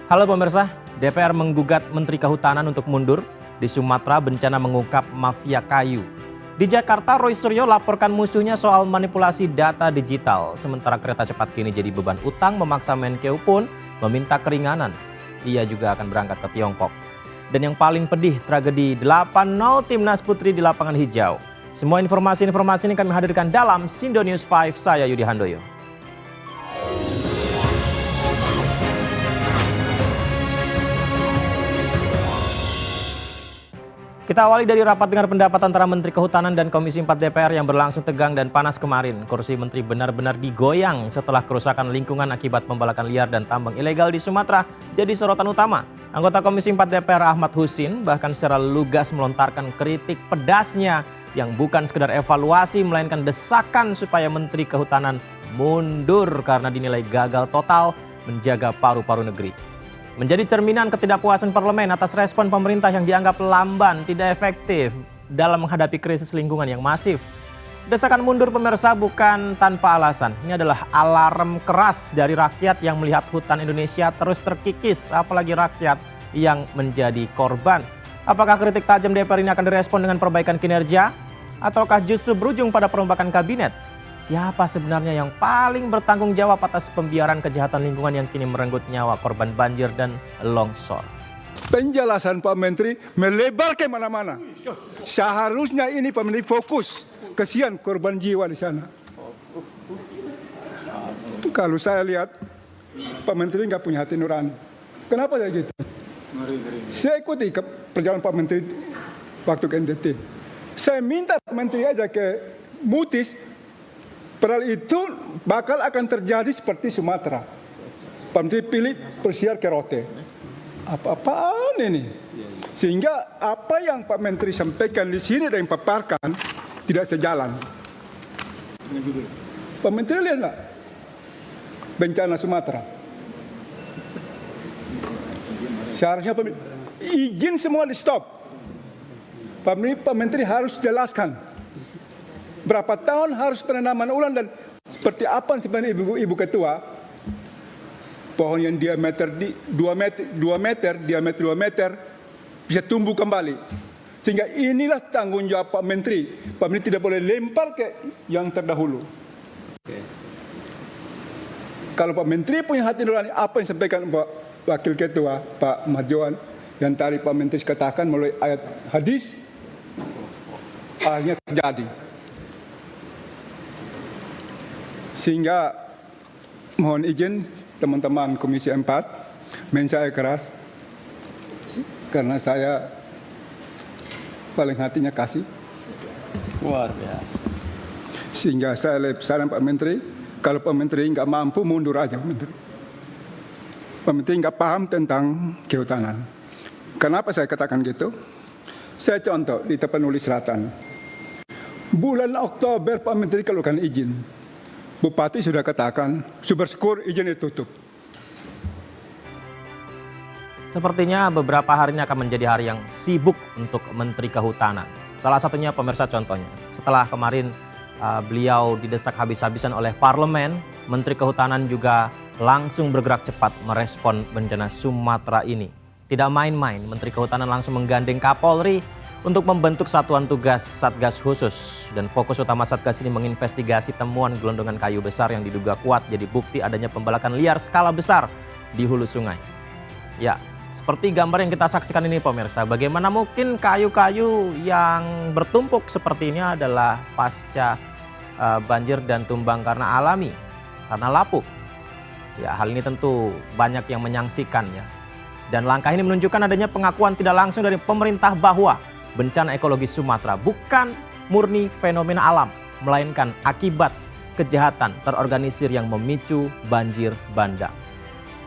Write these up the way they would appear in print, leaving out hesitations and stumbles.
Halo pemirsa, DPR menggugat Menteri Kehutanan untuk mundur. Di Sumatera bencana mengungkap mafia kayu. Di Jakarta, Roy Suryo laporkan musuhnya soal manipulasi data digital. Sementara kereta cepat kini jadi beban utang, memaksa Menkeu pun meminta keringanan. Ia juga akan berangkat ke Tiongkok. Dan yang paling pedih, tragedi 8-0 Timnas Putri di lapangan hijau. Semua informasi-informasi ini kami hadirkan dalam Sindo News 5, saya Yudi Handoyo. Kita awali dari rapat dengar pendapat antara Menteri Kehutanan dan Komisi 4 DPR yang berlangsung tegang dan panas kemarin. Kursi menteri benar-benar digoyang setelah kerusakan lingkungan akibat pembalakan liar dan tambang ilegal di Sumatera jadi sorotan utama. Anggota Komisi 4 DPR Ahmad Husin bahkan secara lugas melontarkan kritik pedasnya yang bukan sekedar evaluasi melainkan desakan supaya Menteri Kehutanan mundur karena dinilai gagal total menjaga paru-paru negeri. Menjadi cerminan ketidakpuasan parlemen atas respon pemerintah yang dianggap lamban, tidak efektif dalam menghadapi krisis lingkungan yang masif. Desakan mundur pemirsa bukan tanpa alasan. Ini adalah alarm keras dari rakyat yang melihat hutan Indonesia terus terkikis, apalagi rakyat yang menjadi korban. Apakah kritik tajam DPR ini akan direspon dengan perbaikan kinerja? Ataukah justru berujung pada perombakan kabinet? Siapa sebenarnya yang paling bertanggung jawab atas pembiaran kejahatan lingkungan yang kini merenggut nyawa korban banjir dan longsor? Penjelasan Pak Menteri melebar ke mana-mana. Seharusnya ini Pak Menteri fokus. Kesian korban jiwa di sana. Kalau saya lihat Pak Menteri nggak punya hati nurani. Kenapa ya gitu? Saya ikuti perjalanan Pak Menteri waktu ke NTT. Saya minta Pak Menteri aja ke Mutis. Padahal itu bakal akan terjadi seperti Sumatera. Pak Menteri pilih persiar ke Rote. Apa-apaan ini? Sehingga apa yang Pak Menteri sampaikan di sini dan paparkan tidak sejalan. Pak Menteri lihat nggak bencana Sumatera? Seharusnya izin semua di stop. Pak Menteri harus jelaskan. Berapa tahun harus penanaman ulang dan seperti apa sebenarnya Ibu Ketua, pohon yang diameter 2 meter, diameter 2 meter bisa tumbuh kembali. Sehingga inilah tanggung jawab Pak Menteri. Pak Menteri tidak boleh lempar ke yang terdahulu. Kalau Pak Menteri punya hati nurani, apa yang disampaikan Pak Wakil Ketua, Pak Marjohan, yang tadi Pak Menteri katakan melalui ayat hadis, akhirnya terjadi. Sehingga mohon izin teman-teman Komisi 4 saya keras karena saya paling hatinya kasih. Luar biasa. Sehingga saya saran Pak Menteri, kalau Pak Menteri nggak mampu mundur aja Pak Menteri. Pak Menteri nggak paham tentang kehutanan. Kenapa saya katakan gitu? Saya contoh di Tapanuli Selatan. Bulan Oktober Pak Menteri keluarkan izin. Bupati sudah katakan, Syukur izin ditutup. Sepertinya beberapa hari ini akan menjadi hari yang sibuk untuk Menteri Kehutanan. Salah satunya pemirsa contohnya. Setelah kemarin beliau didesak habis-habisan oleh parlemen, Menteri Kehutanan juga langsung bergerak cepat merespon bencana Sumatera ini. Tidak main-main, Menteri Kehutanan langsung menggandeng Kapolri untuk membentuk satuan tugas Satgas khusus. Dan fokus utama Satgas ini menginvestigasi temuan gelondongan kayu besar yang diduga kuat jadi bukti adanya pembalakan liar skala besar di hulu sungai. Ya, seperti gambar yang kita saksikan ini pemirsa, bagaimana mungkin kayu-kayu yang bertumpuk seperti ini adalah pasca banjir dan tumbang karena alami, karena lapuk. Ya, hal ini tentu banyak yang menyaksikan ya. Dan langkah ini menunjukkan adanya pengakuan tidak langsung dari pemerintah bahwa bencana ekologis Sumatera bukan murni fenomena alam, melainkan akibat kejahatan terorganisir yang memicu banjir bandang.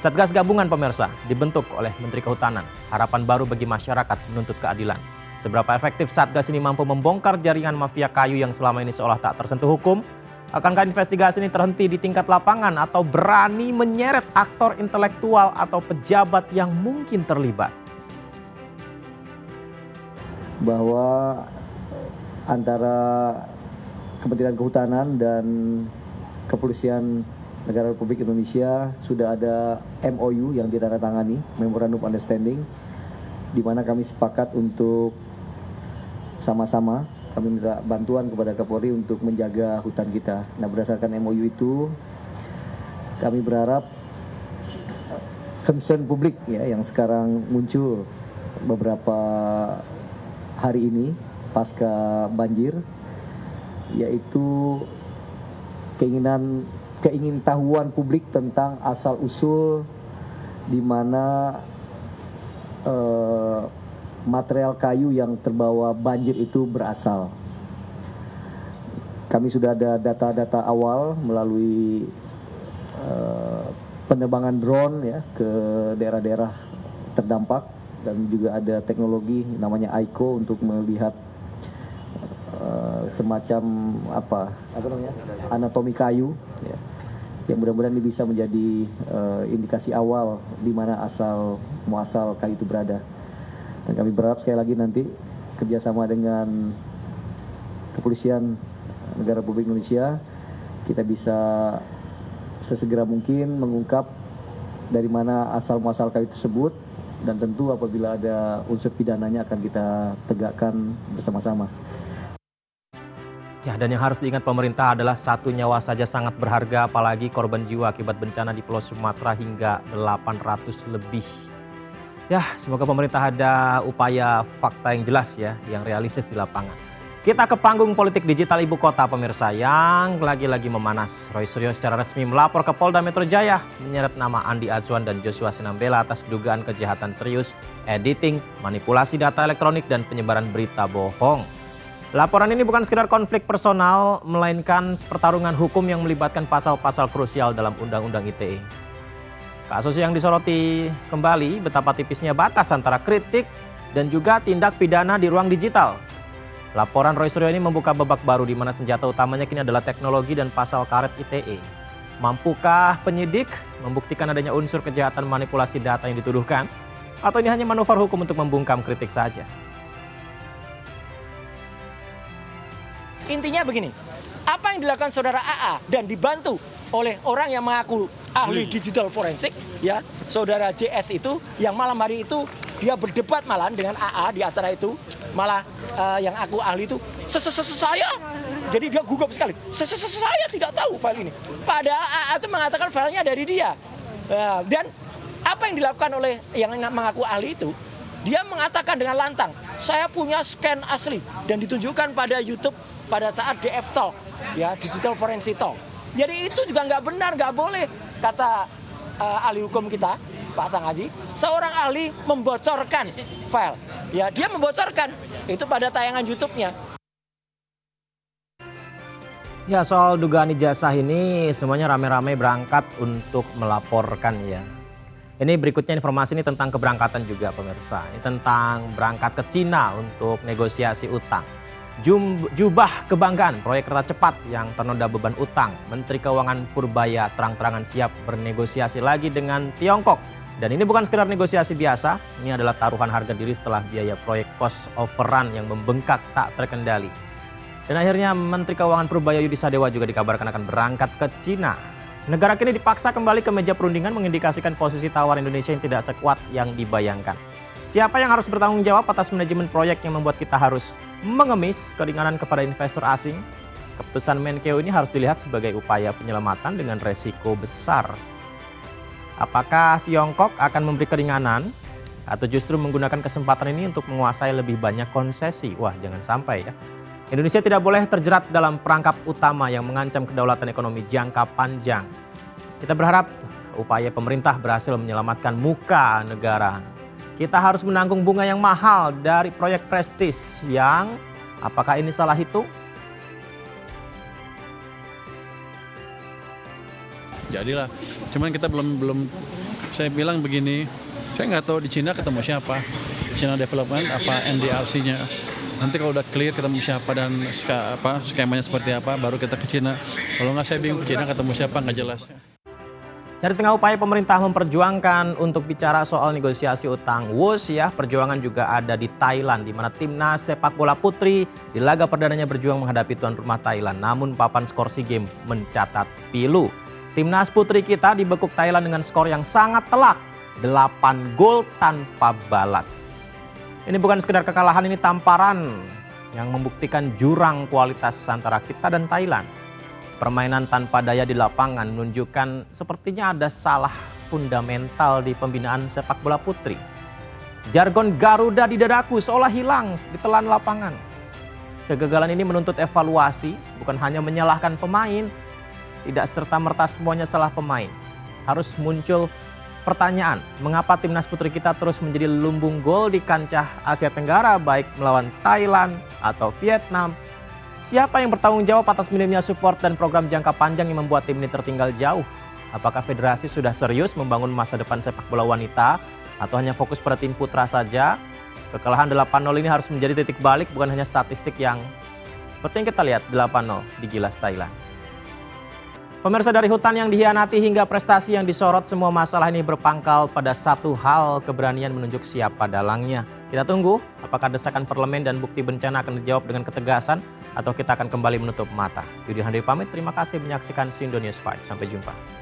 Satgas gabungan pemirsa dibentuk oleh Menteri Kehutanan. Harapan baru bagi masyarakat menuntut keadilan. Seberapa efektif Satgas ini mampu membongkar jaringan mafia kayu yang selama ini seolah tak tersentuh hukum? Akankah investigasi ini terhenti di tingkat lapangan atau berani menyeret aktor intelektual atau pejabat yang mungkin terlibat? Bahwa antara Kementerian Kehutanan dan Kepolisian negara Republik Indonesia sudah ada MOU yang ditandatangani, Memorandum of Understanding, di mana kami sepakat untuk sama-sama kami minta bantuan kepada Kapolri untuk menjaga hutan kita. Nah, berdasarkan MOU itu kami berharap concern publik ya yang sekarang muncul beberapa hari ini pasca banjir, yaitu keingintahuan publik tentang asal usul di mana material kayu yang terbawa banjir itu berasal. Kami sudah ada data-data awal melalui penerbangan drone ya ke daerah-daerah terdampak, dan juga ada teknologi namanya AICO untuk melihat semacam anatomi kayu ya, yang mudah-mudahan ini bisa menjadi indikasi awal di mana asal muasal kayu itu berada. Dan kami berharap sekali lagi nanti kerjasama dengan Kepolisian Negara Republik Indonesia kita bisa sesegera mungkin mengungkap dari mana asal muasal kayu tersebut, dan tentu apabila ada unsur pidananya akan kita tegakkan bersama-sama. Ya, dan yang harus diingat pemerintah adalah satu nyawa saja sangat berharga, apalagi korban jiwa akibat bencana di Pulau Sumatera hingga 800 lebih. Ya, semoga pemerintah ada upaya fakta yang jelas ya, yang realistis di lapangan. Kita ke panggung politik digital ibu kota pemirsa yang lagi-lagi memanas. Roy Suryo secara resmi melapor ke Polda Metro Jaya menyeret nama Andi Azwan dan Joshua Sinambela atas dugaan kejahatan serius, editing, manipulasi data elektronik, dan penyebaran berita bohong. Laporan ini bukan sekedar konflik personal, melainkan pertarungan hukum yang melibatkan pasal-pasal krusial dalam Undang-Undang ITE. Kasus yang disoroti kembali betapa tipisnya batas antara kritik dan juga tindak pidana di ruang digital. Laporan Roy Suryo ini membuka babak baru di mana senjata utamanya kini adalah teknologi dan pasal karet ITE. Mampukah penyidik membuktikan adanya unsur kejahatan manipulasi data yang dituduhkan? Atau ini hanya manuver hukum untuk membungkam kritik saja? Intinya begini, apa yang dilakukan saudara AA dan dibantu oleh orang yang mengaku ahli digital forensik, ya, saudara JS itu, yang malam hari itu dia berdebat malah dengan AA di acara itu, malah yang aku ahli itu, saya, jadi dia gugup sekali, saya tidak tahu file ini. Padahal AA itu mengatakan filenya dari dia. Dan apa yang dilakukan oleh yang mengaku ahli itu, dia mengatakan dengan lantang, saya punya scan asli dan ditunjukkan pada YouTube pada saat DF Talk, ya, Digital Forensic Talk. Jadi itu juga nggak benar, nggak boleh, kata ahli hukum kita, Pak Sang Haji, seorang ahli membocorkan file. Ya, dia membocorkan itu pada tayangan YouTube-nya. Ya, soal dugaan ijazah ini semuanya rame-rame berangkat untuk melaporkan ya. Ini berikutnya informasi ini tentang keberangkatan juga pemirsa. Ini tentang berangkat ke Cina untuk negosiasi utang. Jubah kebanggaan proyek kereta cepat yang ternoda beban utang. Menteri Keuangan Purbaya terang-terangan siap bernegosiasi lagi dengan Tiongkok. Dan ini bukan sekedar negosiasi biasa, ini adalah taruhan harga diri setelah biaya proyek cost overrun yang membengkak tak terkendali. Dan akhirnya Menteri Keuangan Purbaya Yudi Sadewa juga dikabarkan akan berangkat ke Cina. Negara kini dipaksa kembali ke meja perundingan mengindikasikan posisi tawar Indonesia yang tidak sekuat yang dibayangkan. Siapa yang harus bertanggung jawab atas manajemen proyek yang membuat kita harus mengemis keringanan kepada investor asing? Keputusan Menkeu ini harus dilihat sebagai upaya penyelamatan dengan resiko besar. Apakah Tiongkok akan memberi keringanan atau justru menggunakan kesempatan ini untuk menguasai lebih banyak konsesi? Wah, jangan sampai ya. Indonesia tidak boleh terjerat dalam perangkap utama yang mengancam kedaulatan ekonomi jangka panjang. Kita berharap upaya pemerintah berhasil menyelamatkan muka negara. Kita harus menanggung bunga yang mahal dari proyek prestis yang apakah ini salah hitung? Jadilah, cuman kita belum saya bilang begini, saya nggak tahu di Cina ketemu siapa, China Development apa NDRC-nya. Nanti kalau udah clear ketemu siapa dan skemanya seperti apa, baru kita ke Cina. Kalau nggak saya bingung ke Cina ketemu siapa, nggak jelas. Dari tengah upaya pemerintah memperjuangkan untuk bicara soal negosiasi utang WUS ya, perjuangan juga ada di Thailand, di mana timnas sepak bola putri di laga perdananya berjuang menghadapi tuan rumah Thailand. Namun papan skor SEA Games mencatat pilu. Timnas putri kita dibekuk Thailand dengan skor yang sangat telak, 8 gol tanpa balas. Ini bukan sekedar kekalahan, ini tamparan yang membuktikan jurang kualitas antara kita dan Thailand. Permainan tanpa daya di lapangan menunjukkan sepertinya ada salah fundamental di pembinaan sepak bola putri. Jargon Garuda di dadaku seolah hilang ditelan lapangan. Kegagalan ini menuntut evaluasi, bukan hanya menyalahkan pemain. Tidak serta-merta semuanya salah pemain. Harus muncul pertanyaan, mengapa timnas putri kita terus menjadi lumbung gol di kancah Asia Tenggara, baik melawan Thailand atau Vietnam? Siapa yang bertanggung jawab atas minimnya support dan program jangka panjang yang membuat tim ini tertinggal jauh? Apakah federasi sudah serius membangun masa depan sepak bola wanita atau hanya fokus pada tim putra saja? Kekalahan 8-0 ini harus menjadi titik balik, bukan hanya statistik yang seperti yang kita lihat 8-0 di Gilas Thailand. Pemirsa, dari hutan yang dihianati hingga prestasi yang disorot, semua masalah ini berpangkal pada satu hal, keberanian menunjuk siapa dalangnya. Kita tunggu apakah desakan parlemen dan bukti bencana akan dijawab dengan ketegasan atau kita akan kembali menutup mata. Yudi Handri pamit, terima kasih menyaksikan Sindo News 5. Sampai jumpa.